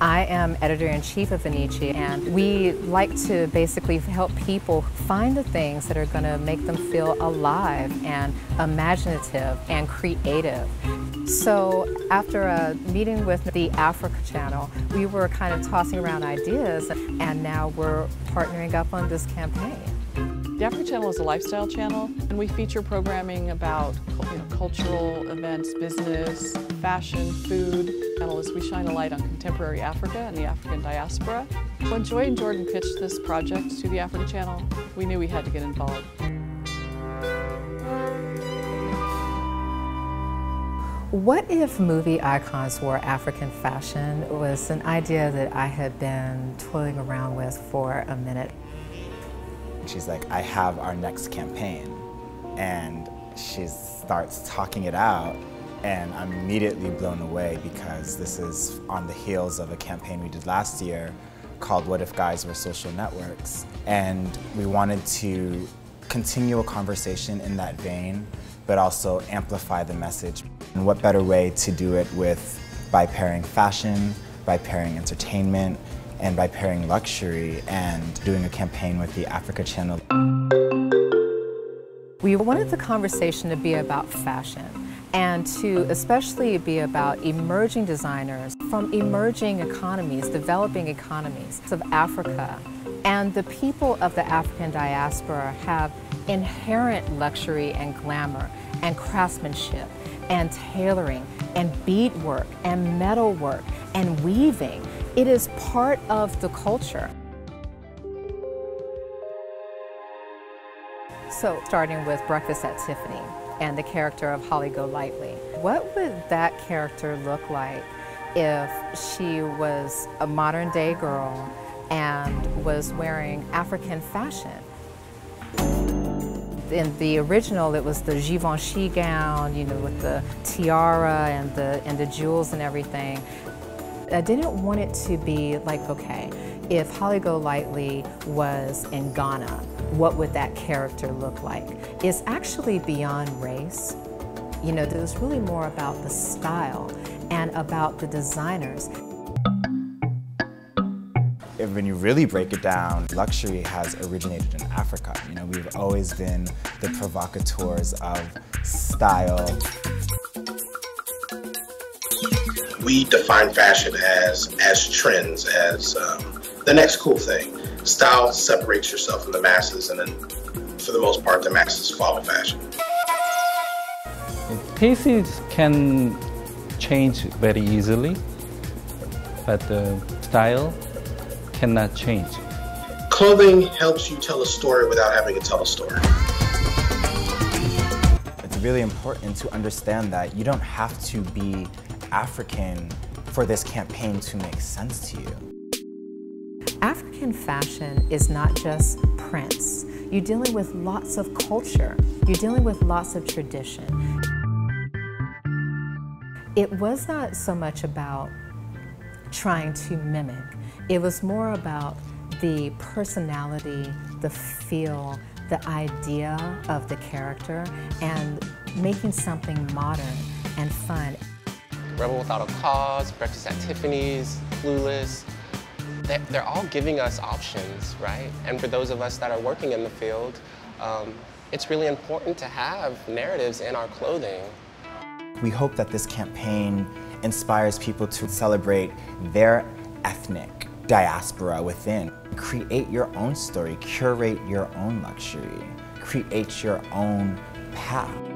I am editor-in-chief of Vanichi, and we like to basically help people find the things that are going to make them feel alive and imaginative and creative. So after a meeting with the Africa channel, we were kind of tossing around ideas, and now we're partnering up on this campaign. The Africa channel is a lifestyle channel, and we feature programming about cultural events, business, fashion, food. We shine a light on contemporary Africa and the African diaspora. When Joy and Jordan pitched this project to the Africa channel, we knew we had to get involved. What if movie icons wore African fashion was an idea that I had been toiling around with for a minute. She's like, I have our next campaign. And she starts talking it out, and I'm immediately blown away because this is on the heels of a campaign we did last year called What If Guys Were Social Networks. And we wanted to continue a conversation in that vein, but also amplify the message. And what better way to do it by pairing fashion, by pairing entertainment, and by pairing luxury and doing a campaign with the Africa channel. We wanted the conversation to be about fashion and to especially be about emerging designers from emerging economies, developing economies of Africa. And the people of the African diaspora have inherent luxury and glamour and craftsmanship and tailoring and beadwork and metalwork and weaving. It is part of the culture. So, starting with Breakfast at Tiffany and the character of Holly Golightly. What would that character look like if she was a modern day girl and was wearing African fashion? In the original, it was the Givenchy gown, with the tiara and the jewels and everything. I didn't want it to be like, okay, if Holly Golightly was in Ghana, what would that character look like? It's actually beyond race. There's really more about the style and about the designers. When you really break it down, luxury has originated in Africa. We've always been the provocateurs of style. We define fashion as trends, as the next cool thing. Style separates yourself from the masses, and then for the most part, the masses follow fashion. Pieces can change very easily, but the style cannot change. Clothing helps you tell a story without having to tell a story. It's really important to understand that you don't have to be African for this campaign to make sense to you. African fashion is not just prints. You're dealing with lots of culture. You're dealing with lots of tradition. It was not so much about trying to mimic. It was more about the personality, the feel, the idea of the character, and making something modern and fun. Rebel Without a Cause, Breakfast at Tiffany's, Clueless, they're all giving us options, right? And for those of us that are working in the field, it's really important to have narratives in our clothing. We hope that this campaign inspires people to celebrate their ethnic diaspora within. Create your own story, curate your own luxury, create your own path.